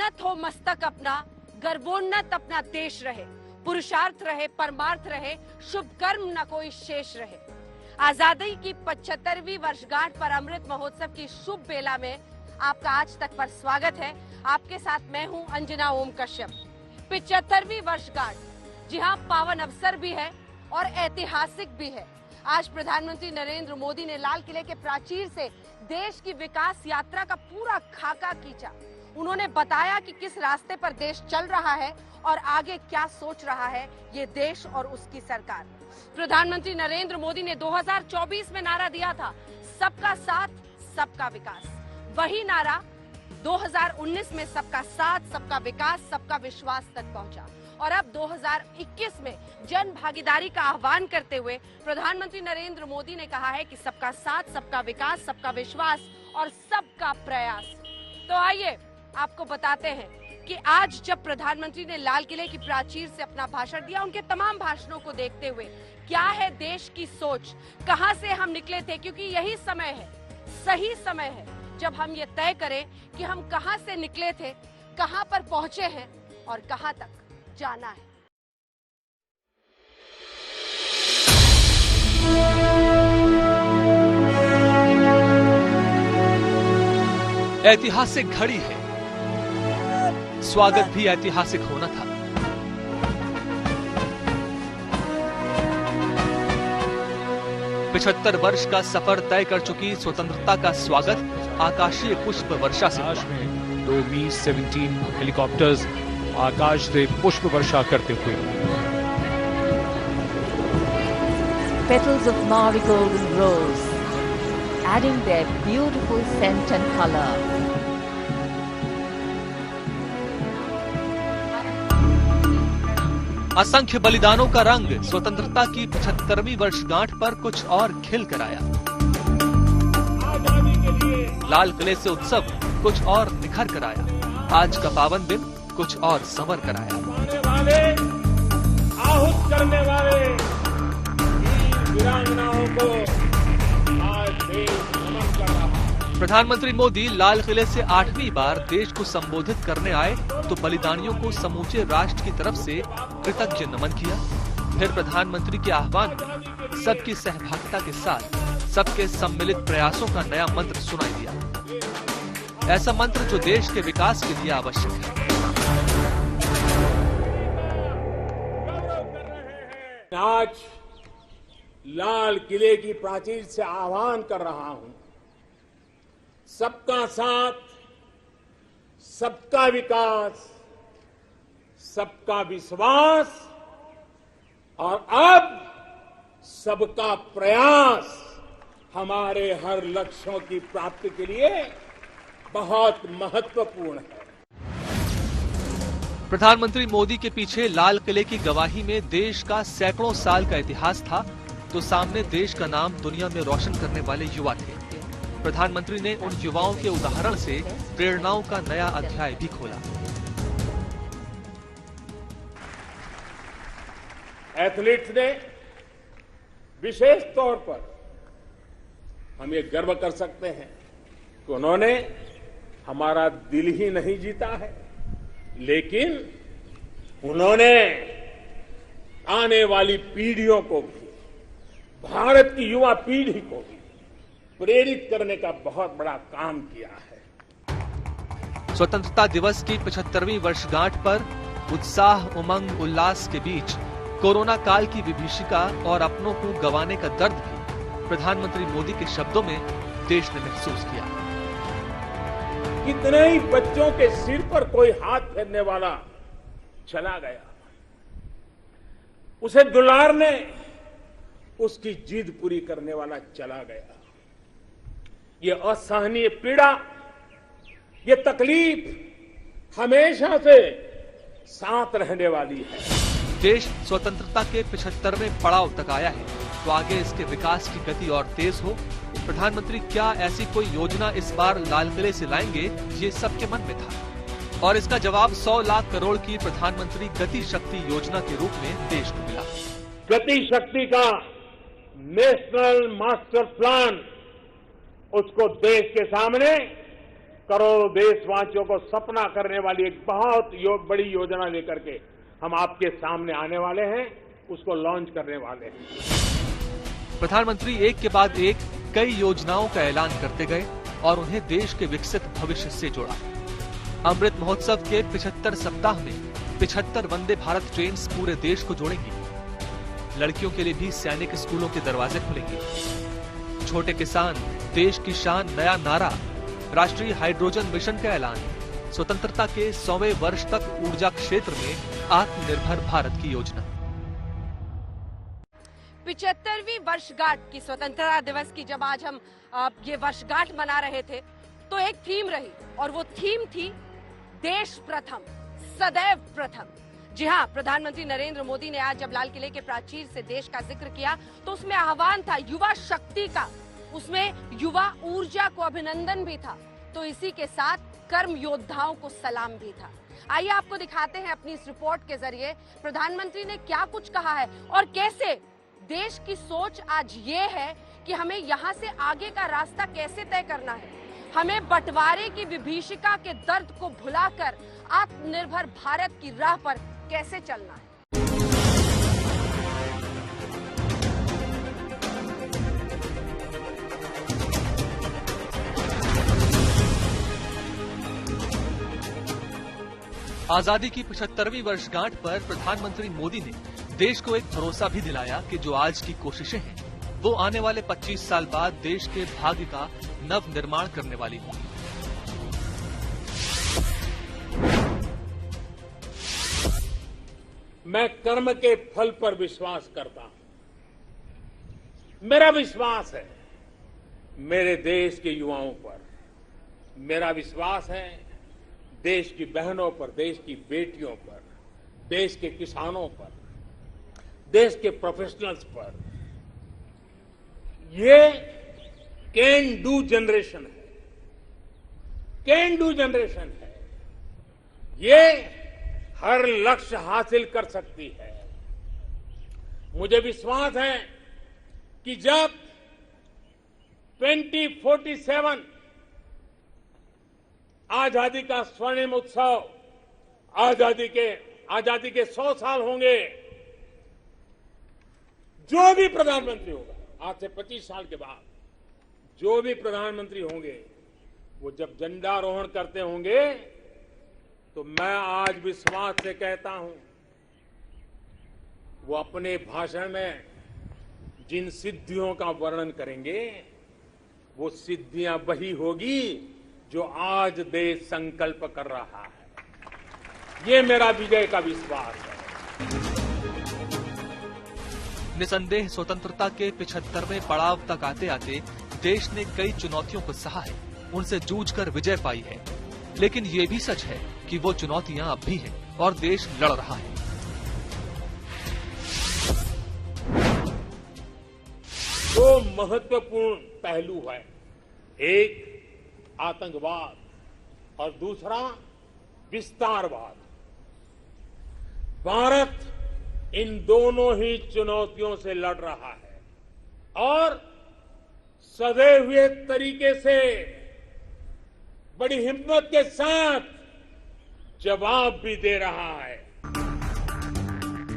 उन्नत हो मस्तक अपना, गर्वोन्नत अपना देश रहे, पुरुषार्थ रहे, परमार्थ रहे, शुभ कर्म न कोई शेष रहे। आजादी की 75वीं वर्षगांठ पर अमृत महोत्सव की शुभ बेला में आपका आज तक पर स्वागत है। आपके साथ मैं हूं अंजना ओम कश्यप। 75वीं वर्षगांठ, जी हां, पावन अवसर भी है और ऐतिहासिक भी है। आज प्रधानमंत्री नरेंद्र मोदी ने लाल किले के प्राचीर से देश की विकास यात्रा का पूरा खाका खींचा। उन्होंने बताया कि किस रास्ते पर देश चल रहा है और आगे क्या सोच रहा है ये देश और उसकी सरकार। प्रधानमंत्री नरेंद्र मोदी ने 2024 में नारा दिया था, सबका साथ सबका विकास। वही नारा 2019 में सबका साथ सबका विकास सबका विश्वास तक पहुंचा और अब 2021 में जन भागीदारी का आह्वान करते हुए प्रधानमंत्री नरेंद्र मोदी ने कहा है कि सबका साथ सबका विकास सबका विश्वास और सबका प्रयास। तो आइए आपको बताते हैं कि आज जब प्रधानमंत्री ने लाल किले की प्राचीर से अपना भाषण दिया, उनके तमाम भाषणों को देखते हुए क्या है देश की सोच, कहां से हम निकले थे, क्योंकि यही समय है, सही समय है जब हम ये तय करें कि हम कहां से निकले थे, कहां पर पहुंचे हैं और कहां तक जाना है। ऐतिहासिक घड़ी है, स्वागत भी ऐतिहासिक होना था। पिछहत्तर वर्ष का सफर तय कर चुकी स्वतंत्रता का स्वागत आकाशीय पुष्प वर्षा से में 2 Mi-17 हेलीकॉप्टर्स आकाश से पुष्प वर्षा करते हुए। Petals of marigold and rose, adding their beautiful scent and color. असंख्य बलिदानों का रंग स्वतंत्रता की 75वीं वर्षगांठ पर कुछ और खिल कर आया। लाल किले से उत्सव कुछ और निखर कर आया। आज का पावन दिन कुछ और संवर कर आया। आहूत करने वाले वीरांगनाओं को आज देश नमन कर रहा है। प्रधानमंत्री मोदी लाल किले से 8वीं बार देश को संबोधित करने आए तो बलिदानियों को समूचे राष्ट्र की तरफ से कृतज्ञ नमन किया। फिर प्रधानमंत्री के आह्वान में सबकी सहभागिता के साथ सबके सम्मिलित प्रयासों का नया मंत्र सुनाई दिया। ऐसा मंत्र जो देश के विकास के लिए आवश्यक है। आज लाल किले की प्राचीर से आह्वान कर रहा हूं, सबका साथ सबका विकास सबका विश्वास और अब सबका प्रयास हमारे हर लक्ष्यों की प्राप्ति के लिए बहुत महत्वपूर्ण है। प्रधानमंत्री मोदी के पीछे लाल किले की गवाही में देश का सैकड़ों साल का इतिहास था, तो सामने देश का नाम दुनिया में रोशन करने वाले युवा थे। प्रधानमंत्री ने उन युवाओं के उदाहरण से प्रेरणाओं का नया अध्याय भी खोला। एथलीट्स ने विशेष तौर पर हम ये गर्व कर सकते हैं कि उन्होंने हमारा दिल ही नहीं जीता है, लेकिन उन्होंने आने वाली पीढ़ियों को भी, भारत की युवा पीढ़ी को भी प्रेरित करने का बहुत बड़ा काम किया है। स्वतंत्रता दिवस की 75वीं वर्षगांठ पर उत्साह, उमंग, उल्लास के बीच कोरोना काल की विभीषिका और अपनों को गंवाने का दर्द भी प्रधानमंत्री मोदी के शब्दों में देश ने महसूस किया। कितने ही बच्चों के सिर पर कोई हाथ फेरने वाला चला गया, उसे दुलारने, उसकी जिद पूरी करने वाला चला गया। ये असहनीय पीड़ा, ये तकलीफ हमेशा से साथ रहने वाली है। देश स्वतंत्रता के 75वें पड़ाव तक आया है, तो आगे इसके विकास की गति और तेज हो। प्रधानमंत्री क्या ऐसी कोई योजना इस बार लाल किले से लाएंगे, ये सबके मन में था और इसका जवाब 100 लाख करोड़ की प्रधानमंत्री गति शक्ति योजना के रूप में देश को मिला। गति शक्ति का नेशनल मास्टर प्लान, उसको देश के सामने करोड़ों देशवासियों को सपना करने वाली एक बहुत बड़ी योजना लेकर के हम आपके सामने आने वाले हैं, उसको लॉन्च करने वाले हैं। प्रधानमंत्री एक के बाद एक कई योजनाओं का ऐलान करते गए और उन्हें देश के विकसित भविष्य से जोड़ा। अमृत महोत्सव के 75 सप्ताह में 75 वंदे भारत ट्रेन पूरे देश को जोड़ेंगी। लड़कियों के लिए भी सैनिक स्कूलों के दरवाजे खुलेंगे। छोटे किसान देश की शान नया नारा, राष्ट्रीय हाइड्रोजन मिशन का ऐलान, स्वतंत्रता के 100वें वर्ष तक ऊर्जा क्षेत्र में आत्मनिर्भर भारत की योजना। 75वीं वर्षगांठ की स्वतंत्रता दिवस की जब आज हम ये वर्षगांठ मना रहे थे तो एक थीम रही और वो थीम थी देश प्रथम, सदैव प्रथम। जी हाँ, प्रधानमंत्री नरेंद्र मोदी ने आज जब लाल किले के प्राचीर से देश का जिक्र किया तो उसमें आह्वान था युवा शक्ति का, उसमें युवा ऊर्जा को अभिनंदन भी था, तो इसी के साथ कर्म योद्धाओं को सलाम भी था। आइए आपको दिखाते हैं अपनी इस रिपोर्ट के जरिए प्रधानमंत्री ने क्या कुछ कहा है और कैसे देश की सोच आज ये है कि हमें यहाँ से आगे का रास्ता कैसे तय करना है। हमें बंटवारे की विभीषिका के दर्द को भुलाकर आत्मनिर्भर भारत की राह पर कैसे चलना है। आजादी की 75वीं वर्षगांठ पर प्रधानमंत्री मोदी ने देश को एक भरोसा भी दिलाया कि जो आज की कोशिशें हैं वो आने वाले 25 साल बाद देश के भाग्य का नव निर्माण करने वाली होंगी। मैं कर्म के फल पर विश्वास करता हूं। मेरा विश्वास है मेरे देश के युवाओं पर, मेरा विश्वास है देश की बहनों पर, देश की बेटियों पर, देश के किसानों पर, देश के प्रोफेशनल्स पर। ये कैन डू जनरेशन है, कैन डू जनरेशन है। ये हर लक्ष्य हासिल कर सकती है। मुझे विश्वास है कि जब 2047 आजादी का स्वर्णिम उत्सव, आजादी के 100 साल होंगे, जो भी प्रधानमंत्री होगा आज से 25 साल के बाद, जो भी प्रधानमंत्री होंगे वो जब झंडारोहण करते होंगे तो मैं आज विश्वास से कहता हूं वो अपने भाषण में जिन सिद्धियों का वर्णन करेंगे वो सिद्धियां वही होगी जो आज देश संकल्प कर रहा है। ये मेरा विजय का विश्वास है। निसंदेह स्वतंत्रता के 75वें पड़ाव तक आते आते देश ने कई चुनौतियों को सहा है, उनसे जूझकर विजय पाई है। लेकिन ये भी सच है कि वो चुनौतियां अब भी हैं और देश लड़ रहा है। दो महत्वपूर्ण पहलू है, एक आतंकवाद और दूसरा विस्तारवाद। भारत इन दोनों ही चुनौतियों से लड़ रहा है और सधे हुए तरीके से बड़ी हिम्मत के साथ जवाब भी दे रहा है।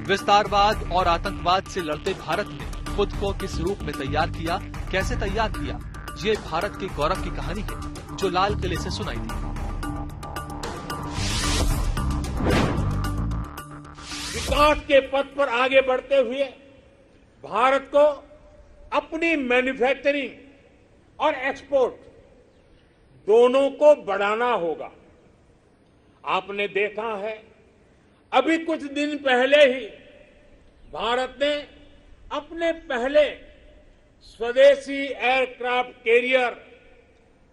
विस्तारवाद और आतंकवाद से लड़ते भारत ने खुद को किस रूप में तैयार किया, कैसे तैयार किया, ये भारत के गौरव की कहानी है जो लाल किले से सुनाई दी। विकास के पथ पर आगे बढ़ते हुए भारत को अपनी मैन्युफैक्चरिंग और एक्सपोर्ट दोनों को बढ़ाना होगा। आपने देखा है अभी कुछ दिन पहले ही भारत ने अपने पहले स्वदेशी एयरक्राफ्ट कैरियर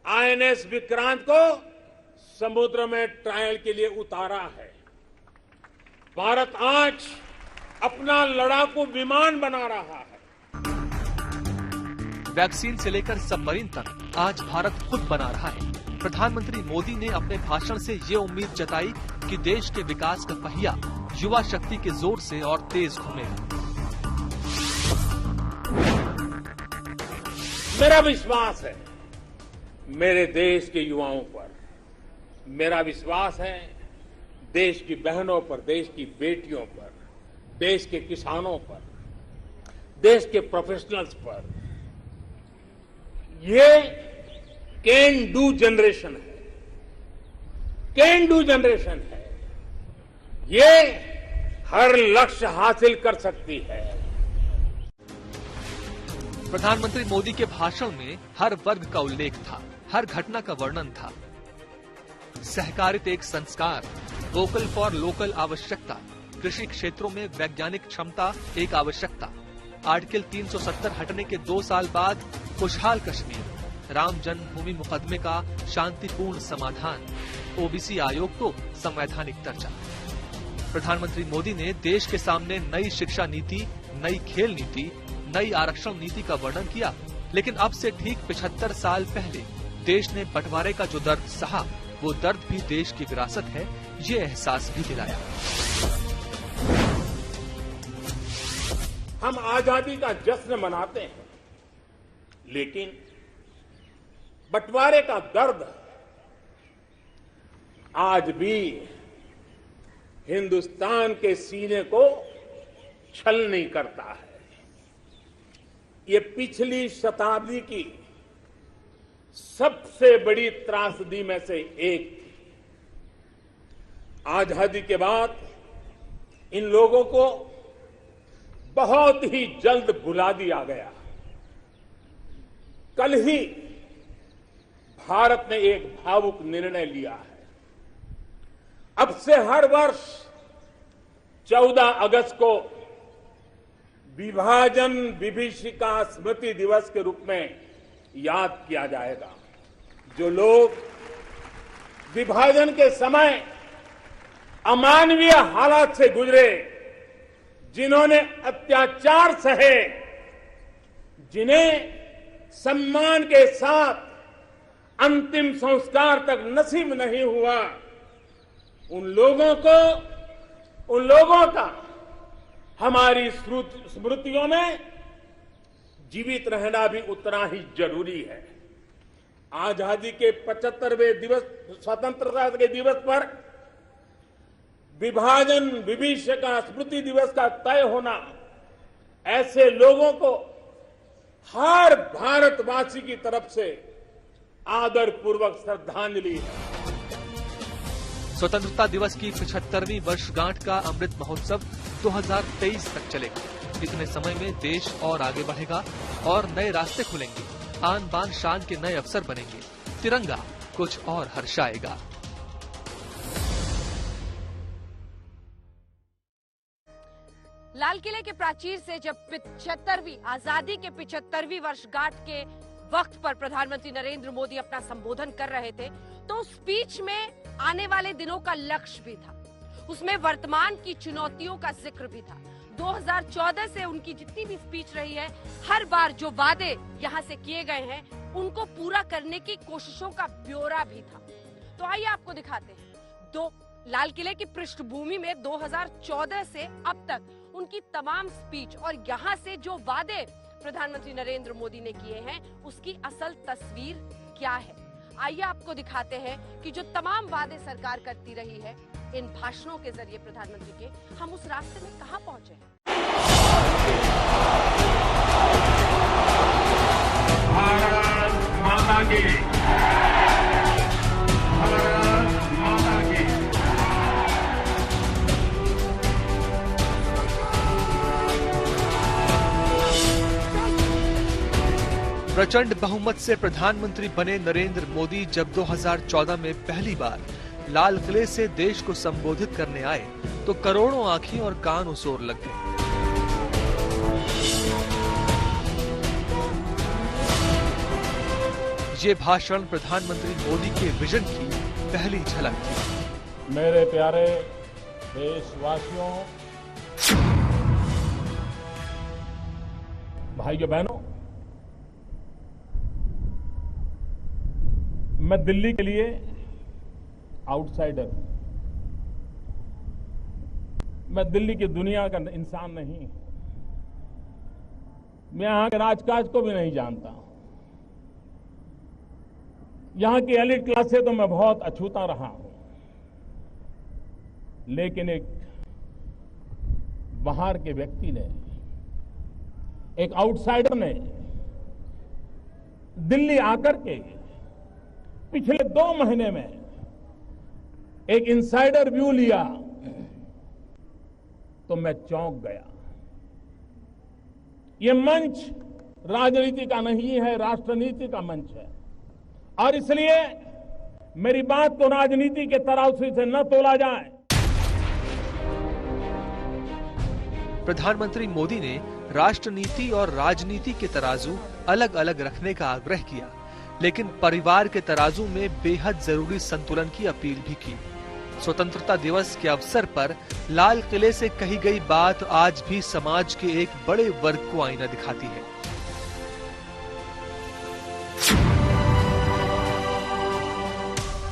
आईएनएस विक्रांत को समुद्र में ट्रायल के लिए उतारा है। भारत आज अपना लड़ाकू विमान बना रहा है। वैक्सीन से लेकर सबमरीन तक आज भारत खुद बना रहा है। प्रधानमंत्री मोदी ने अपने भाषण से ये उम्मीद जताई कि देश के विकास का पहिया युवा शक्ति के जोर से और तेज घूमेगा। मेरा विश्वास है मेरे देश के युवाओं पर, मेरा विश्वास है देश की बहनों पर, देश की बेटियों पर, देश के किसानों पर, देश के प्रोफेशनल्स पर ये कैन डू जनरेशन है, कैन डू जनरेशन है। ये हर लक्ष्य हासिल कर सकती है। प्रधानमंत्री मोदी के भाषण में हर वर्ग का उल्लेख था, हर घटना का वर्णन था। सहकारिता एक संस्कार, वोकल फॉर लोकल आवश्यकता, कृषि क्षेत्रों में वैज्ञानिक क्षमता एक आवश्यकता, आर्टिकल 370 हटने के 2 साल बाद खुशहाल कश्मीर, राम जन्मभूमि मुकदमे का शांतिपूर्ण समाधान, ओबीसी आयोग को संवैधानिक दर्जा। प्रधानमंत्री मोदी ने देश के सामने नई शिक्षा नीति, नई खेल नीति, नई आरक्षण नीति का वर्णन किया, लेकिन अब से ठीक 75 साल पहले देश ने बंटवारे का जो दर्द सहा, वो दर्द भी देश की विरासत है, ये एहसास भी दिलाया। हम आजादी का जश्न मनाते हैं, लेकिन बंटवारे का दर्द आज भी हिंदुस्तान के सीने को छल नहीं करता है। ये पिछली शताब्दी की सबसे बड़ी त्रासदी में से एक थी। आजादी के बाद इन लोगों को बहुत ही जल्द भुला दिया गया। कल ही भारत ने एक भावुक निर्णय लिया है। अब से हर वर्ष 14 अगस्त को विभाजन विभीषिका स्मृति दिवस के रूप में याद किया जाएगा। जो लोग विभाजन के समय अमानवीय हालात से गुजरे, जिन्होंने अत्याचार सहे, जिन्हें सम्मान के साथ अंतिम संस्कार तक नसीब नहीं हुआ, उन लोगों का हमारी स्मृतियों में जीवित रहना भी उतना ही जरूरी है। आजादी के 75वें दिवस, स्वतंत्रता के दिवस पर विभाजन विभीषिका स्मृति दिवस का तय होना ऐसे लोगों को हर भारतवासी की तरफ से आदरपूर्वक श्रद्धांजलि है। स्वतंत्रता दिवस की 75वीं वर्षगांठ का अमृत महोत्सव 2023 तक चलेगा। इतने समय में देश और आगे बढ़ेगा और नए रास्ते खुलेंगे, आन बान शान के नए अवसर बनेंगे, तिरंगा कुछ और हर्षाएगा। लाल किले के प्राचीर से जब 75वीं आजादी के 75वीं वर्षगांठ के वक्त पर प्रधानमंत्री नरेंद्र मोदी अपना संबोधन कर रहे थे, तो उस स्पीच में आने वाले दिनों का लक्ष्य भी था। उसमें वर्तमान की चुनौतियों का जिक्र भी था। 2014 से उनकी जितनी भी स्पीच रही है, हर बार जो वादे यहां से किए गए हैं, उनको पूरा करने की कोशिशों का ब्यौरा भी था। तो आइए आपको दिखाते हैं। लाल किले की पृष्ठभूमि में 2014 से अब तक उनकी तमाम स्पीच और यहां से जो वादे प्रधानमंत्री नरेंद्र मोदी ने किए हैं, उसकी असल तस्वीर क्या है। आइए आपको दिखाते हैं कि जो तमाम वादे सरकार करती रही है, इन भाषणों के जरिए प्रधानमंत्री के, हम उस रास्ते में कहां पहुंचे हैं। भारत माता की, भारत माता की। प्रचंड बहुमत से प्रधानमंत्री बने नरेंद्र मोदी जब 2014 में पहली बार लाल किले से देश को संबोधित करने आए, तो करोड़ों आंखें और कान उस ओर लग गए। ये भाषण प्रधानमंत्री मोदी के विजन की पहली झलक थी। मेरे प्यारे देशवासियों, भाइयों बहनों, मैं दिल्ली के लिए आउटसाइडर हूं। मैं दिल्ली की दुनिया का इंसान नहीं। मैं यहां के राजकाज को भी नहीं जानता। यहां की एलिट क्लास से तो मैं बहुत अछूता रहा हूं, लेकिन एक बाहर के व्यक्ति ने, एक आउटसाइडर ने दिल्ली आकर के पिछले 2 महीने में एक इनसाइडर व्यू लिया तो मैं चौंक गया। ये मंच राजनीति का नहीं है, राष्ट्रनीति का मंच है, और इसलिए मेरी बात को राजनीति के तराजू से न तोला जाए। प्रधानमंत्री मोदी ने राष्ट्रनीति और राजनीति के तराजू अलग अलग रखने का आग्रह किया, लेकिन परिवार के तराजू में बेहद जरूरी संतुलन की अपील भी की। स्वतंत्रता दिवस के अवसर पर लाल किले से कही गई बात आज भी समाज के एक बड़े वर्ग को आईना दिखाती है।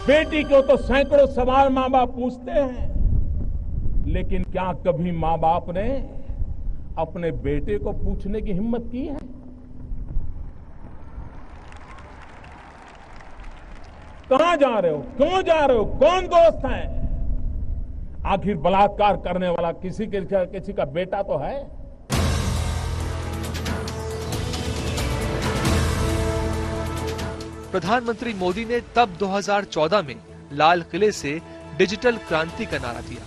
बेटी को तो सैकड़ों सवाल मां बाप पूछते हैं, लेकिन क्या कभी मां बाप ने अपने बेटे को पूछने की हिम्मत की है? कहां जा रहे हो, क्यों जा रहे हो, कौन दोस्त है? आखिर बलात्कार करने वाला किसी का बेटा तो है। प्रधानमंत्री मोदी ने तब 2014 में लाल किले से डिजिटल क्रांति का नारा दिया।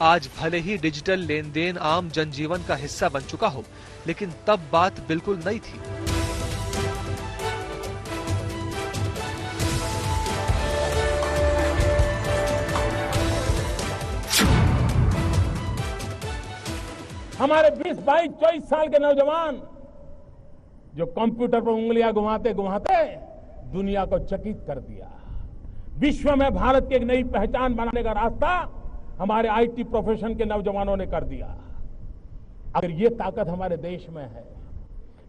आज भले ही डिजिटल लेन देन आम जनजीवन का हिस्सा बन चुका हो, लेकिन तब बात बिल्कुल नई थी। हमारे 20, 22, 24 साल के नौजवान जो कंप्यूटर पर उंगलियां घुमाते घुमाते दुनिया को चकित कर दिया। विश्व में भारत की एक नई पहचान बनाने का रास्ता हमारे आईटी प्रोफेशन के नौजवानों ने कर दिया। अगर ये ताकत हमारे देश में है,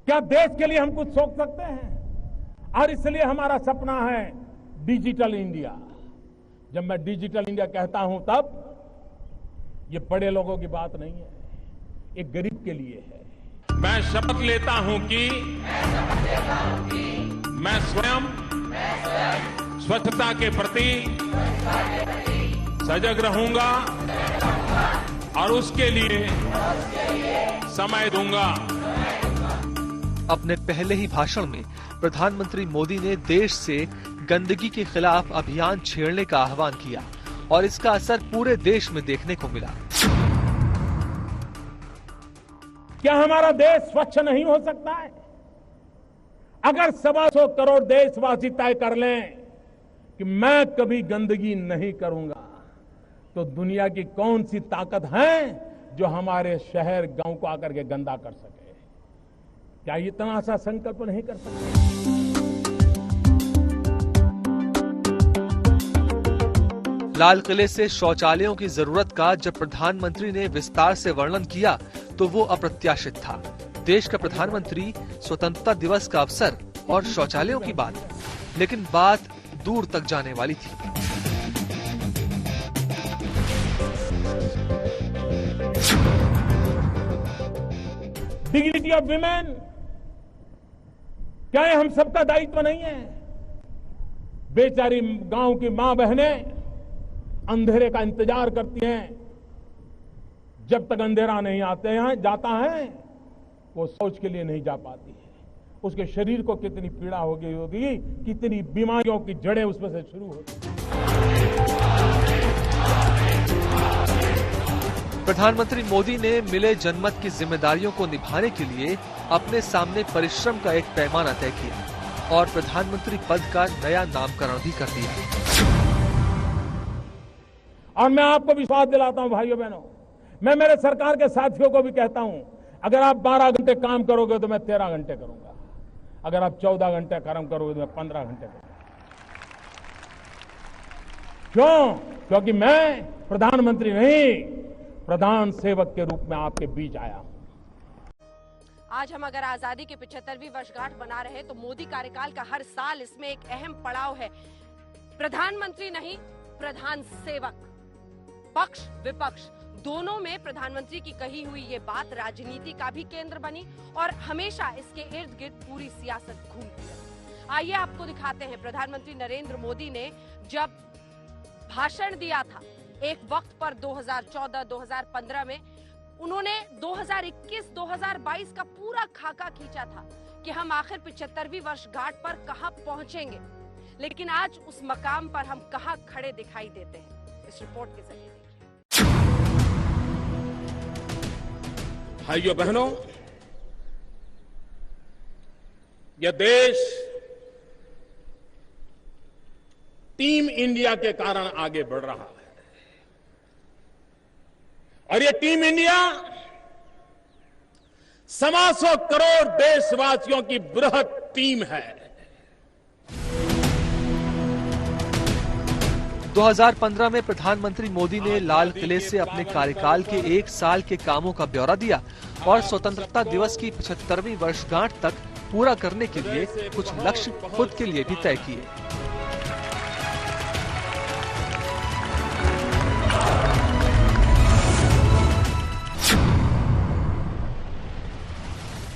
क्या देश के लिए हम कुछ सोच सकते हैं? और इसलिए हमारा सपना है डिजिटल इंडिया। जब मैं डिजिटल इंडिया कहता हूं, तब ये बड़े लोगों की बात नहीं है, एक गरीब के लिए है। मैं शपथ लेता हूं कि मैं स्वयं स्वच्छता के प्रति सजग रहूंगा और उसके लिए समय दूंगा। अपने पहले ही भाषण में प्रधानमंत्री मोदी ने देश से गंदगी के खिलाफ अभियान छेड़ने का आह्वान किया और इसका असर पूरे देश में देखने को मिला। क्या हमारा देश स्वच्छ नहीं हो सकता है? अगर 125 करोड़ देशवासी तय कर लें कि मैं कभी गंदगी नहीं करूंगा, तो दुनिया की कौन सी ताकत है जो हमारे शहर गांव को आकर के गंदा कर सके? क्या इतना सा संकल्प नहीं कर सकते? लाल किले से शौचालयों की जरूरत का जब प्रधानमंत्री ने विस्तार से वर्णन किया तो वो अप्रत्याशित था। देश का प्रधानमंत्री, स्वतंत्रता दिवस का अवसर और शौचालयों की बात, लेकिन बात दूर तक जाने वाली थी। डिग्निटी ऑफ विमेन, क्या ये हम सबका दायित्व नहीं है? बेचारी गांव की मां बहनें अंधेरे का इंतजार करती हैं। जब तक अंधेरा नहीं जाता है, वो शौच के लिए नहीं जा पाती है। उसके शरीर को कितनी पीड़ा हो गई होगी, कितनी बीमारियों की जड़ें उसमें से शुरू होती। प्रधानमंत्री मोदी ने मिले जनमत की जिम्मेदारियों को निभाने के लिए अपने सामने परिश्रम का एक पैमाना तय किया और प्रधानमंत्री पद का नया नामकरण भी कर दिया। और मैं आपको विश्वास दिलाता हूं भाइयों बहनों, मैं मेरे सरकार के साथियों को भी कहता हूं, अगर आप 12 घंटे काम करोगे तो मैं 13 घंटे करूंगा। अगर आप 14 घंटे काम करोगे तो मैं 15 घंटे करूंगा। क्यों? क्योंकि मैं प्रधानमंत्री नहीं, प्रधान सेवक के रूप में आपके बीच आया हूं। आज हम अगर आजादी की 75वीं वर्षगांठ बना रहे तो मोदी कार्यकाल का हर साल इसमें एक अहम पड़ाव है। प्रधानमंत्री नहीं, प्रधान सेवक। पक्ष विपक्ष दोनों में प्रधानमंत्री की कही हुई ये बात राजनीति का भी केंद्र बनी और हमेशा इसके इर्द गिर्द पूरी सियासत घूमती है। आइए आपको दिखाते हैं प्रधानमंत्री नरेंद्र मोदी ने जब भाषण दिया था एक वक्त पर 2014-2015 में, उन्होंने 2021-2022 का पूरा खाका खींचा था कि हम आखिर 75वीं वर्षगांठ पर कहां पहुंचेंगे, लेकिन आज उस मकाम पर हम कहां खड़े दिखाई देते हैं। इस रिपोर्ट के जरिए देखिए। भाइयों बहनों, यह देश टीम इंडिया के कारण आगे बढ़ रहा है और यह टीम इंडिया 125 करोड़ देशवासियों की बृहद टीम है। 2015 में प्रधानमंत्री मोदी ने लाल किले से अपने कार्यकाल के 1 साल के कामों का ब्यौरा दिया और स्वतंत्रता दिवस की 75वीं वर्षगांठ तक पूरा करने के लिए कुछ लक्ष्य खुद के लिए भी तय किए।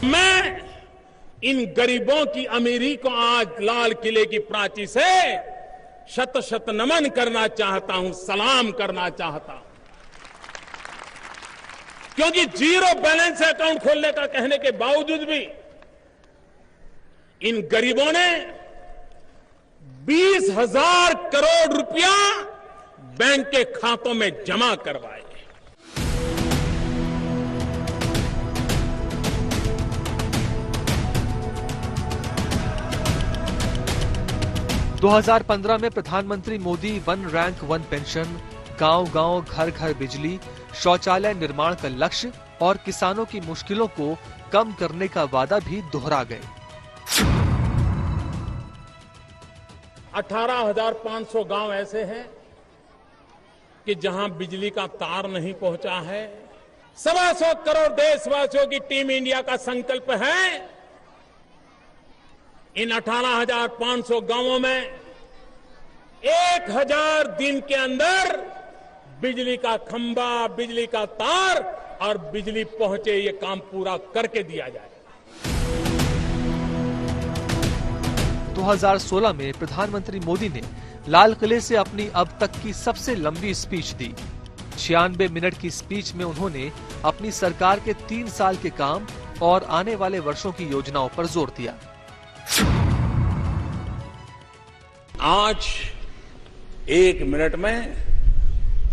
मैं इन गरीबों की अमीरी को आज लाल किले की प्राची से शत शत नमन करना चाहता हूं, सलाम करना चाहता हूं, क्योंकि जीरो बैलेंस अकाउंट खोलने का कहने के बावजूद भी इन गरीबों ने 20,000 करोड़ रुपया बैंक के खातों में जमा करवाए। 2015 में प्रधानमंत्री मोदी 1 रैंक 1 पेंशन, गांव-गांव घर-घर बिजली, शौचालय निर्माण का लक्ष्य और किसानों की मुश्किलों को कम करने का वादा भी दोहरा गए। 18,500 गांव ऐसे हैं कि जहां बिजली का तार नहीं पहुंचा है। 125 करोड़ देशवासियों की टीम इंडिया का संकल्प है इन 18,500 गांवों में 1000 दिन के अंदर बिजली का खंभा, बिजली का तार और बिजली पहुंचे, ये काम पूरा करके दिया जाएगा। 2016 में प्रधानमंत्री मोदी ने लाल किले से अपनी अब तक की सबसे लंबी स्पीच दी। 96 मिनट की स्पीच में उन्होंने अपनी सरकार के 3 साल के काम और आने वाले वर्षों की योजनाओं पर जोर दिया। आज 1 मिनट में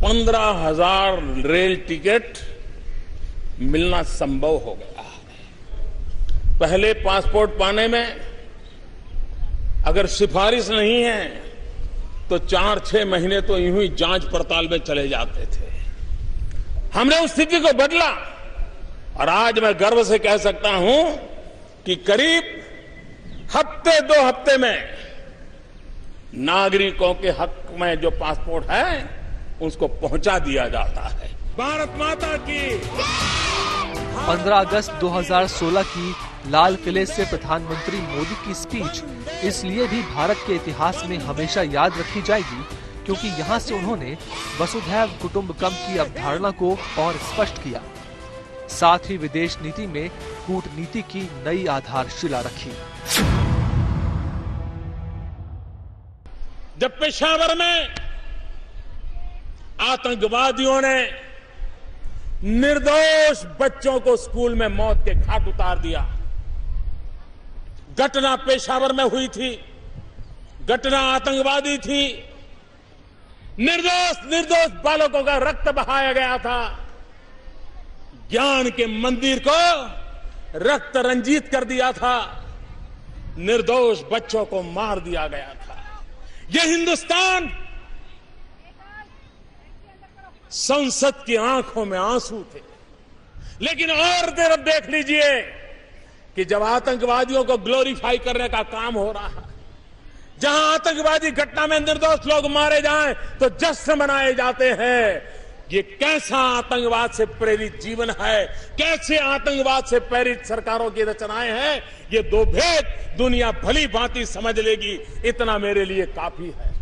15,000 रेल टिकट मिलना संभव हो गया है। पहले पासपोर्ट पाने में अगर सिफारिश नहीं है तो 4-6 महीने तो यूं ही जांच पड़ताल में चले जाते थे। हमने उस स्थिति को बदला और आज मैं गर्व से कह सकता हूं कि करीब हफ्ते 2 हफ्ते में नागरिकों के हक में जो पासपोर्ट है उसको पहुंचा दिया जाता है। भारत माता की। 15 अगस्त 2016 की लाल किले से प्रधानमंत्री मोदी की स्पीच इसलिए भी भारत के इतिहास में हमेशा याद रखी जाएगी क्योंकि यहाँ से उन्होंने वसुधैव कुटुंबकम की अवधारणा को और स्पष्ट किया। साथ ही विदेश नीति में कूटनीति की नई आधारशिला रखी। जब पेशावर में आतंकवादियों ने निर्दोष बच्चों को स्कूल में मौत के घाट उतार दिया, घटना पेशावर में हुई थी, घटना आतंकवादी थी, निर्दोष बालकों का रक्त बहाया गया था, ज्ञान के मंदिर को रक्त रंजित कर दिया था, निर्दोष बच्चों को मार दिया गया था। ये हिंदुस्तान, संसद की आंखों में आंसू थे। लेकिन और तरफ देख लीजिए कि जब आतंकवादियों को ग्लोरीफाई करने का काम हो रहा है, जहां आतंकवादी घटना में निर्दोष लोग मारे जाएं तो जश्न मनाए जाते हैं। ये कैसा आतंकवाद से प्रेरित जीवन है, कैसे आतंकवाद से प्रेरित सरकारों की रचनाएं हैं, ये 2 भेद दुनिया भली भांति समझ लेगी, इतना मेरे लिए काफी है।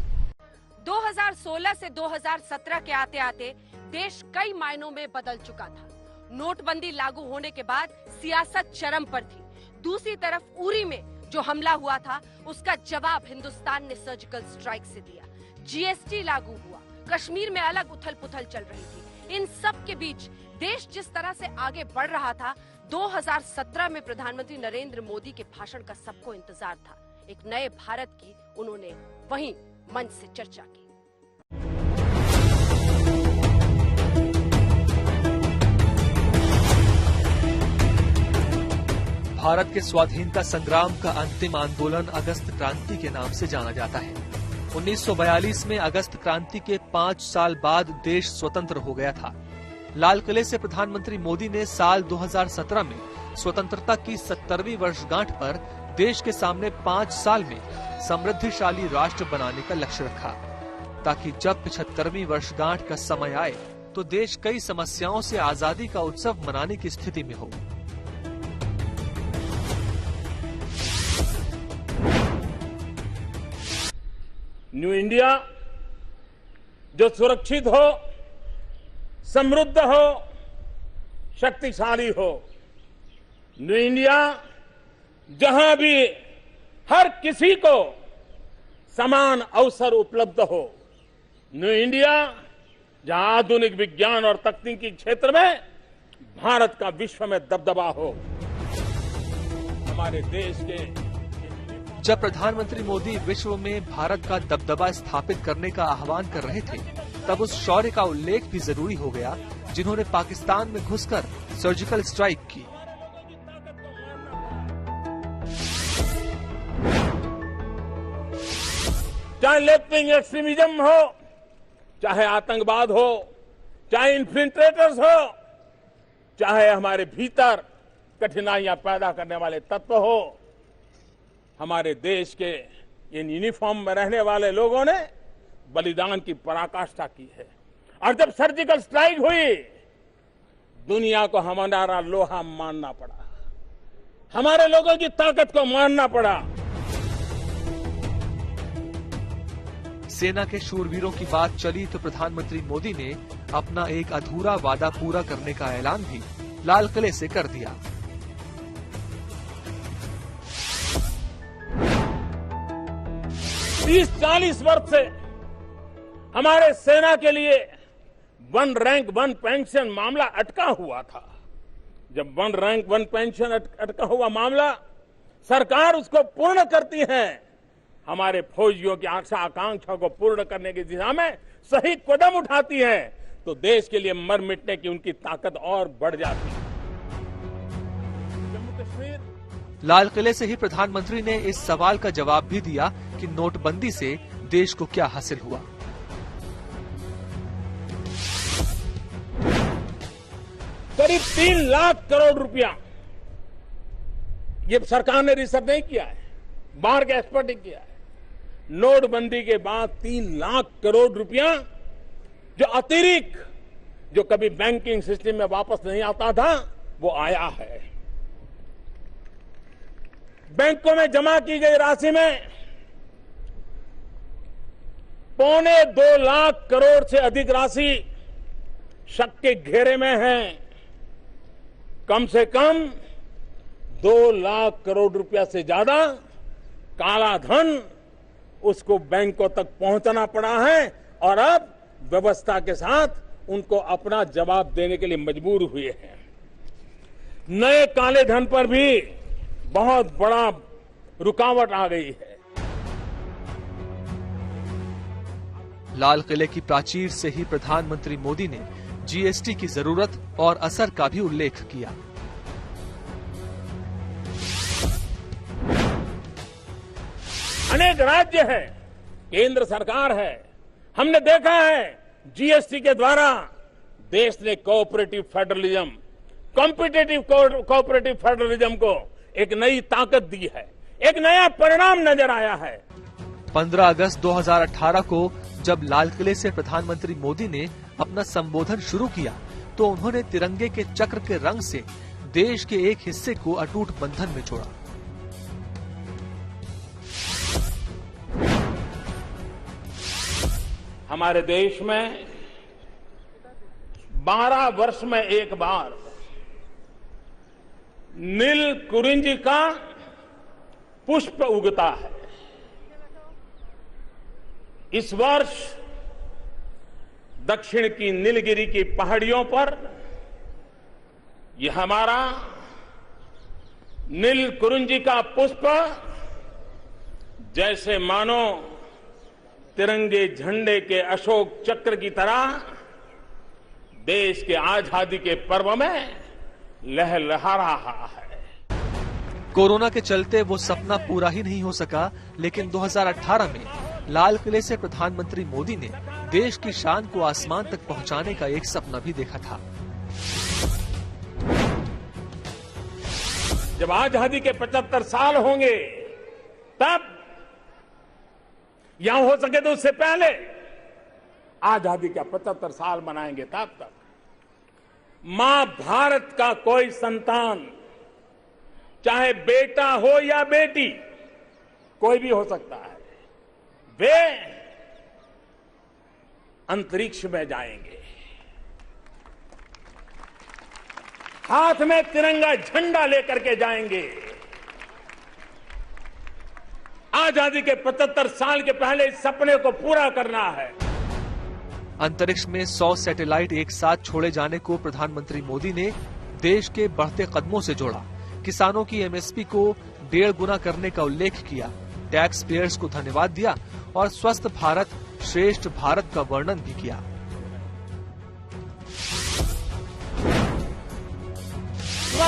2016 से 2017 के आते आते देश कई मायनों में बदल चुका था। नोटबंदी लागू होने के बाद सियासत चरम पर थी। दूसरी तरफ उरी में जो हमला हुआ था उसका जवाब हिंदुस्तान ने सर्जिकल स्ट्राइक से दिया। जीएसटी लागू हुआ, कश्मीर में अलग उथल पुथल चल रही थी। इन सब के बीच देश जिस तरह से आगे बढ़ रहा था, 2017 में प्रधानमंत्री नरेंद्र मोदी के भाषण का सबको इंतजार था। एक नए भारत की उन्होंने वहीं मंच से चर्चा की। भारत के स्वाधीनता संग्राम का अंतिम आंदोलन अगस्त क्रांति के नाम से जाना जाता है। 1942 में अगस्त क्रांति के 5 साल बाद देश स्वतंत्र हो गया था। लाल किले से प्रधानमंत्री मोदी ने साल 2017 में स्वतंत्रता की 70वीं वर्षगांठ पर देश के सामने 5 साल में समृद्धिशाली राष्ट्र बनाने का लक्ष्य रखा, ताकि जब 75वीं वर्षगांठ का समय आए तो देश कई समस्याओं से आजादी का उत्सव मनाने की स्थिति में हो। न्यू इंडिया जो सुरक्षित हो, समृद्ध हो, शक्तिशाली हो। न्यू इंडिया जहां भी हर किसी को समान अवसर उपलब्ध हो। न्यू इंडिया जहां आधुनिक विज्ञान और तकनीकी क्षेत्र में भारत का विश्व में दबदबा हो। हमारे देश के जब प्रधानमंत्री मोदी विश्व में भारत का दबदबा स्थापित करने का आह्वान कर रहे थे, तब उस शौर्य का उल्लेख भी जरूरी हो गया जिन्होंने पाकिस्तान में घुसकर सर्जिकल स्ट्राइक की। चाहे लेफ्ट विंग एक्सट्रीमिज्म हो, चाहे आतंकवाद हो, चाहे इन्फिल्ट्रेटर्स हो, चाहे हमारे भीतर कठिनाइयां पैदा करने वाले तत्व हो, हमारे देश के इन यूनिफॉर्म में रहने वाले लोगों ने बलिदान की पराकाष्ठा की है। और जब सर्जिकल स्ट्राइक हुई, दुनिया को हमारा लोहा मानना पड़ा, हमारे लोगों की ताकत को मानना पड़ा। सेना के शूरवीरों की बात चली तो प्रधानमंत्री मोदी ने अपना एक अधूरा वादा पूरा करने का ऐलान भी लाल किले से कर दिया। तीस 40 वर्ष से हमारे सेना के लिए 1 रैंक 1 पेंशन मामला अटका हुआ था। जब 1 रैंक 1 पेंशन अटका हुआ मामला सरकार उसको पूर्ण करती है, हमारे फौजियों की आशा आकांक्षा को पूर्ण करने की दिशा में सही कदम उठाती है, तो देश के लिए मर मिटने की उनकी ताकत और बढ़ जाती है। जम्मू कश्मीर लाल किले से ही प्रधानमंत्री ने इस सवाल का जवाब भी दिया कि नोटबंदी से देश को क्या हासिल हुआ। करीब 3 लाख करोड़ रुपया, ये सरकार ने रिसर्च नहीं किया है, बाहर के एक्सपर्ट ने किया है। नोटबंदी के बाद 3 लाख करोड़ रुपया जो अतिरिक्त, जो कभी बैंकिंग सिस्टम में वापस नहीं आता था, वो आया है। बैंकों में जमा की गई राशि में 2.25 लाख करोड़ से अधिक राशि शक के घेरे में है। कम से कम 2 लाख करोड़ रुपया से ज्यादा काला धन उसको बैंकों तक पहुंचना पड़ा है, और अब व्यवस्था के साथ उनको अपना जवाब देने के लिए मजबूर हुए हैं। नए काले धन पर भी बहुत बड़ा रुकावट आ गई है। लाल किले की प्राचीर से ही प्रधानमंत्री मोदी ने जीएसटी की जरूरत और असर का भी उल्लेख किया। अनेक राज्य हैं, केंद्र सरकार है। हमने देखा है जीएसटी के द्वारा देश ने cooperative federalism, competitive cooperative federalism को एक नई ताकत दी है, एक नया परिणाम नजर आया है। 15 अगस्त 2018 को जब लाल किले से प्रधानमंत्री मोदी ने अपना संबोधन शुरू किया, तो उन्होंने तिरंगे के चक्र के रंग से देश के एक हिस्से को अटूट बंधन में जोड़ा। हमारे देश में 12 वर्ष में एक बार नील कुरिंज का पुष्प उगता है। इस वर्ष दक्षिण की नीलगिरी की पहाड़ियों पर यह हमारा नील कुरुंजी का पुष्प जैसे मानो तिरंगे झंडे के अशोक चक्र की तरह देश के आजादी के पर्व में लहलहा रहा है। कोरोना के चलते वो सपना पूरा ही नहीं हो सका, लेकिन 2018 में लाल किले से प्रधानमंत्री मोदी ने देश की शान को आसमान तक पहुंचाने का एक सपना भी देखा था। जब आजादी के 75 साल होंगे तब, यहां हो सके तो उससे पहले आजादी का 75 साल मनाएंगे तब मां भारत का कोई संतान, चाहे बेटा हो या बेटी, कोई भी हो सकता है, वे अंतरिक्ष में जाएंगे, हाथ में तिरंगा झंडा लेकर के जाएंगे। आजादी के 75 साल के पहले इस सपने को पूरा करना है। अंतरिक्ष में 100 सैटेलाइट एक साथ छोड़े जाने को प्रधानमंत्री मोदी ने देश के बढ़ते कदमों से जोड़ा। किसानों की एमएसपी को 1.5 गुना करने का उल्लेख किया, टैक्स पेयर्स को धन्यवाद दिया और स्वस्थ भारत श्रेष्ठ भारत का वर्णन भी किया।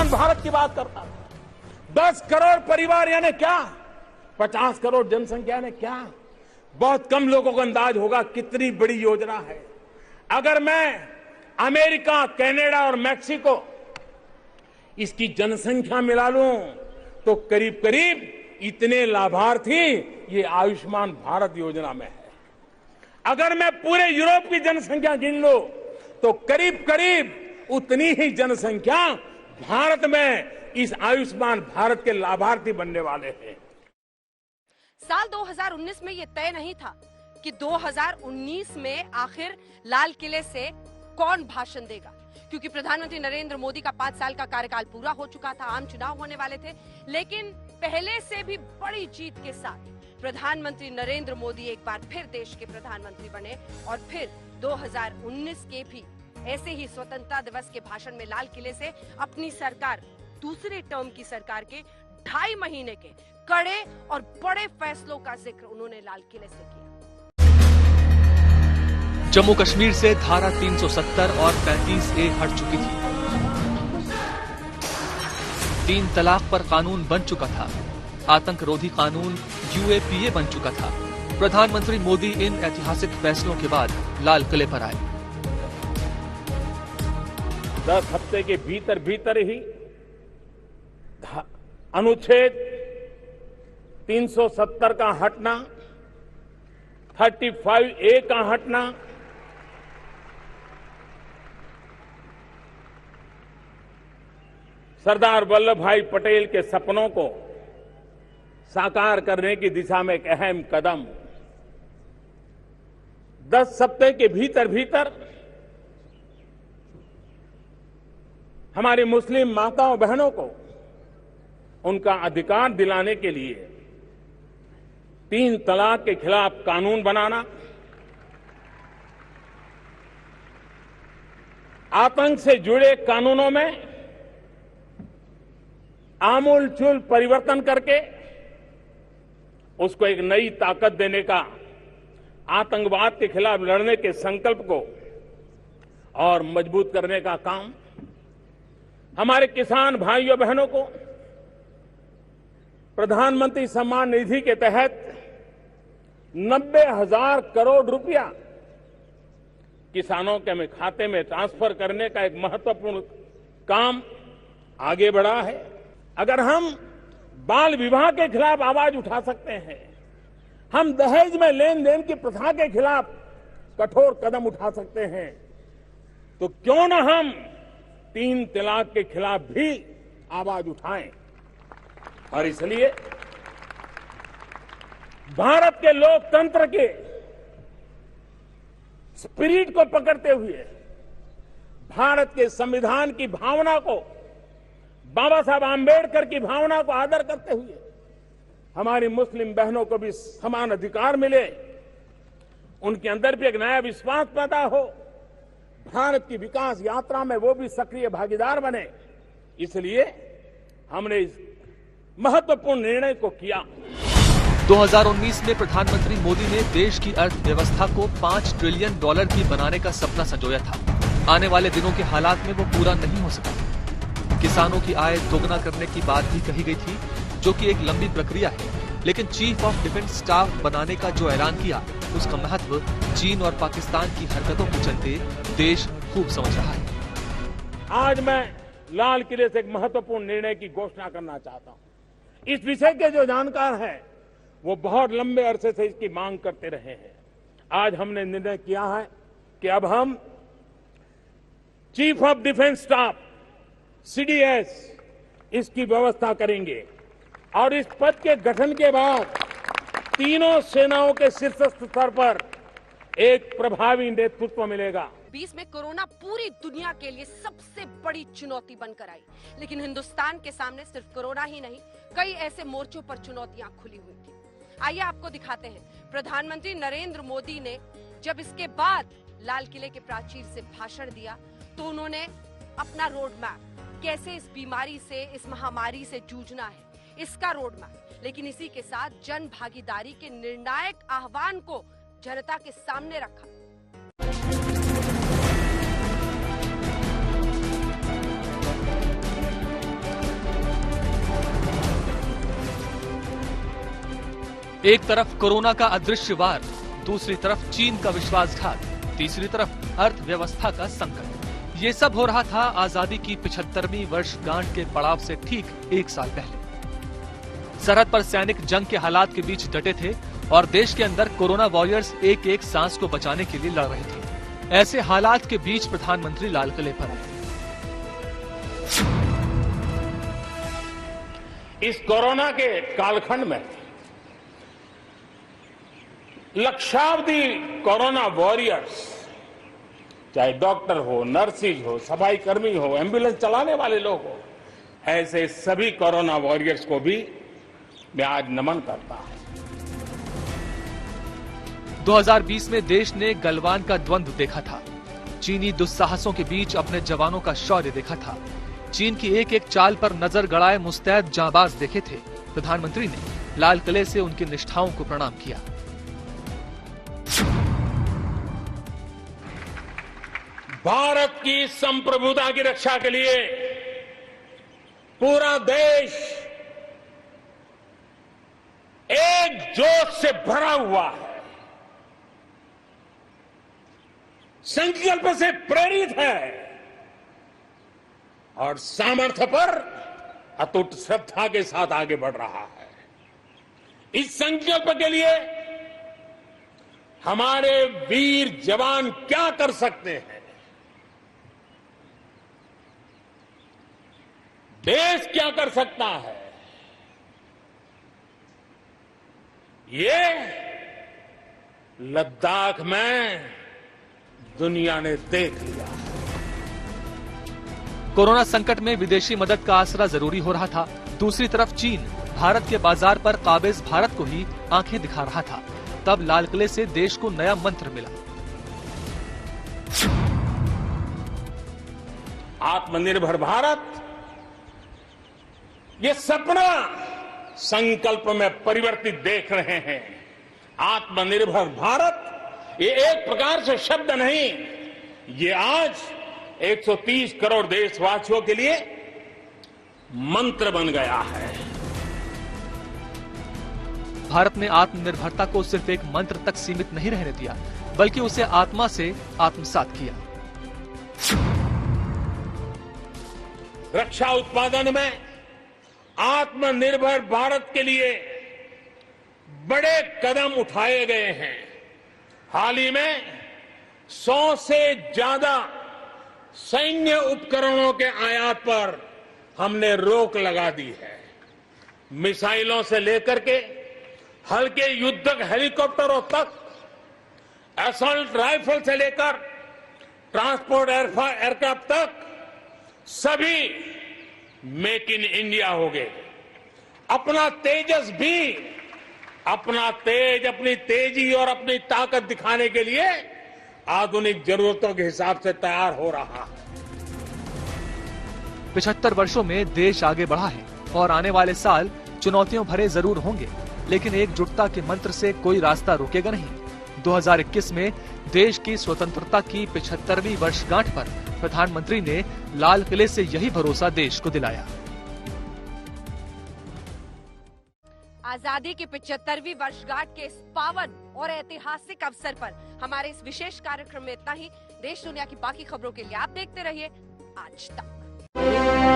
भारत की बात करता है, 10 करोड़ परिवार यानी क्या, 50 करोड़ जनसंख्या ने क्या, बहुत कम लोगों को अंदाज होगा कितनी बड़ी योजना है। अगर मैं अमेरिका, कनाडा और मैक्सिको इसकी जनसंख्या मिला लूं तो करीब करीब इतने लाभार्थी ये आयुष्मान भारत योजना में है। अगर मैं पूरे यूरोप की जनसंख्या गिन लूं तो करीब करीब उतनी ही जनसंख्या भारत में इस आयुष्मान भारत के लाभार्थी बनने वाले हैं। साल 2019 में ये तय नहीं था कि 2019 में आखिर लाल किले से कौन भाषण देगा, क्योंकि प्रधानमंत्री नरेंद्र मोदी का 5 साल का कार्यकाल पूरा हो चुका था, आम चुनाव होने वाले थे। लेकिन पहले से भी बड़ी जीत के साथ प्रधानमंत्री नरेंद्र मोदी एक बार फिर देश के प्रधानमंत्री बने और फिर 2019 के भी ऐसे ही स्वतंत्रता दिवस के भाषण में लाल किले से अपनी सरकार, दूसरे टर्म की सरकार के 2.5 महीने के कड़े और बड़े फैसलों का जिक्र उन्होंने लाल किले से किया। जम्मू कश्मीर से धारा 370 और 35A हट चुकी थी। 3 तलाक पर कानून बन चुका था। आतंक रोधी कानून UAPA बन चुका था। प्रधानमंत्री मोदी इन ऐतिहासिक फैसलों के बाद लाल किले पर आए। 10 हफ्ते के भीतर भीतर ही अनुच्छेद 370 का हटना, 35A का हटना, सरदार वल्लभ भाई पटेल के सपनों को साकार करने की दिशा में एक अहम कदम। 10 हफ्ते के भीतर भीतर हमारी मुस्लिम माताओं बहनों को उनका अधिकार दिलाने के लिए 3 तलाक के खिलाफ कानून बनाना, आतंक से जुड़े कानूनों में आमूलचूल परिवर्तन करके उसको एक नई ताकत देने का, आतंकवाद के खिलाफ लड़ने के संकल्प को और मजबूत करने का काम, हमारे किसान भाइयों बहनों को प्रधानमंत्री सम्मान निधि के तहत 90,000 करोड़ रुपया किसानों के खाते में ट्रांसफर करने का एक महत्वपूर्ण काम आगे बढ़ा है। अगर हम बाल विवाह के खिलाफ आवाज उठा सकते हैं, हम दहेज में लेन देन की प्रथा के खिलाफ कठोर कदम उठा सकते हैं, तो क्यों न हम 3 तलाक के खिलाफ भी आवाज उठाएं। और इसलिए भारत के लोकतंत्र के स्पिरिट को पकड़ते हुए, भारत के संविधान की भावना को, बाबा साहब आंबेडकर की भावना को आदर करते हुए हमारी मुस्लिम बहनों को भी समान अधिकार मिले, उनके अंदर भी एक नया विश्वास पैदा हो, भारत की विकास यात्रा में वो भी सक्रिय भागीदार बने, इसलिए हमने इस महत्वपूर्ण निर्णय को किया। 2019 में प्रधानमंत्री मोदी ने देश की अर्थव्यवस्था को $5 ट्रिलियन की बनाने का सपना संजोया था। आने वाले दिनों के हालात में वो पूरा नहीं हो सका। किसानों की आय दोगुना करने की बात भी कही गई थी, जो कि एक लंबी प्रक्रिया है, लेकिन चीफ ऑफ डिफेंस स्टाफ बनाने का जो ऐलान किया, उसका महत्व चीन और पाकिस्तान की हरकतों के चलते देश खूब समझ रहा है। आज मैं लाल किले से एक महत्वपूर्ण निर्णय की घोषणा करना चाहता हूं। इस विषय के जो जानकार हैं, वो बहुत लंबे अरसे से इसकी मांग करते रहे हैं। आज हमने निर्णय किया है कि अब हम chief of defence staff CDS इसकी व्यवस्था करेंगे और इस पद के गठन के बाद तीनों सेनाओं के शीर्षस्थ स्तर पर एक प्रभावी नेतृत्व मिलेगा। 2020 में कोरोना पूरी दुनिया के लिए सबसे बड़ी चुनौती बनकर आई, लेकिन हिंदुस्तान के सामने सिर्फ कोरोना ही नहीं, कई ऐसे मोर्चों पर चुनौतियां खुली हुई थी। आइए आपको दिखाते हैं। प्रधानमंत्री नरेंद्र मोदी ने जब इसके बाद लाल किले के प्राचीर से भाषण दिया, तो उन्होंने अपना रोड मैप, कैसे इस बीमारी से, इस महामारी से जूझना है, इसका रोड मैप, लेकिन इसी के साथ जन भागीदारी के निर्णायक आह्वान को जनता के सामने रखा। एक तरफ कोरोना का अदृश्य वार, दूसरी तरफ चीन का विश्वासघात, तीसरी तरफ अर्थव्यवस्था का संकट। ये सब हो रहा था आजादी की 75वीं वर्षगांठ के पड़ाव से ठीक एक साल पहले। सरहद पर सैनिक जंग के हालात के बीच डटे थे और देश के अंदर कोरोना वॉरियर्स एक एक सांस को बचाने के लिए लड़ रहे थे। ऐसे हालात के बीच प्रधानमंत्री लाल किले पर आए। इस कोरोना के कालखंड में लक्षावधि कोरोना वॉरियर्स, चाहे डॉक्टर हो, नर्सिस हो, सफाई कर्मी हो, एम्बुलेंस चलाने वाले लोग हो, ऐसे सभी कोरोना वॉरियर्स को भी मैं आज नमन करता हूं। 2020 में देश ने गलवान का द्वंद्व देखा था, चीनी दुस्साहसों के बीच अपने जवानों का शौर्य देखा था, चीन की एक एक चाल पर नजर गड़ाए मुस्तैद जांबाज देखे थे। प्रधानमंत्री ने लाल किले से उनकी निष्ठाओं को प्रणाम किया। भारत की संप्रभुता की रक्षा के लिए पूरा देश एक जोश से भरा हुआ है, संकल्प से प्रेरित है और सामर्थ्य पर अटूट श्रद्धा के साथ आगे बढ़ रहा है। इस संकल्प के लिए हमारे वीर जवान क्या कर सकते हैं, देश क्या कर सकता है, ये लद्दाख में दुनिया ने देख लिया। कोरोना संकट में विदेशी मदद का आसरा जरूरी हो रहा था। दूसरी तरफ चीन भारत के बाजार पर काबिज भारत को ही आंखें दिखा रहा था। तब लाल किले से देश को नया मंत्र मिला। आत्मनिर्भर भारत, ये सपना संकल्प में परिवर्तित देख रहे हैं। आत्मनिर्भर भारत ये एक प्रकार से शब्द नहीं, ये आज 130 करोड़ देशवासियों के लिए मंत्र बन गया है। भारत ने आत्मनिर्भरता को सिर्फ एक मंत्र तक सीमित नहीं रहने दिया, बल्कि उसे आत्मा से आत्मसात किया। रक्षा उत्पादन में आत्मनिर्भर भारत के लिए बड़े कदम उठाए गए हैं। हाल ही में 100 से ज्यादा सैन्य उपकरणों के आयात पर हमने रोक लगा दी है। मिसाइलों से लेकर के हल्के युद्धक हेलीकॉप्टरों तक, असॉल्ट राइफल से लेकर ट्रांसपोर्ट एयरक्राफ्ट तक, सभी मेक इन इंडिया हो गए। अपना तेजस भी, अपना तेज, अपनी तेजी और अपनी ताकत दिखाने के लिए आधुनिक जरूरतों के हिसाब से तैयार हो रहा है। 75 वर्षों में देश आगे बढ़ा है और आने वाले साल चुनौतियों भरे जरूर होंगे, लेकिन एकजुटता के मंत्र से कोई रास्ता रुकेगा नहीं। 2021 में देश की स्वतंत्रता की 75वीं वर्षगांठ पर प्रधानमंत्री ने लाल किले से यही भरोसा देश को दिलाया। आजादी की 75वीं वर्षगांठ के इस पावन और ऐतिहासिक अवसर पर हमारे इस विशेष कार्यक्रम में इतना ही। देश दुनिया की बाकी खबरों के लिए आप देखते रहिए आज तक।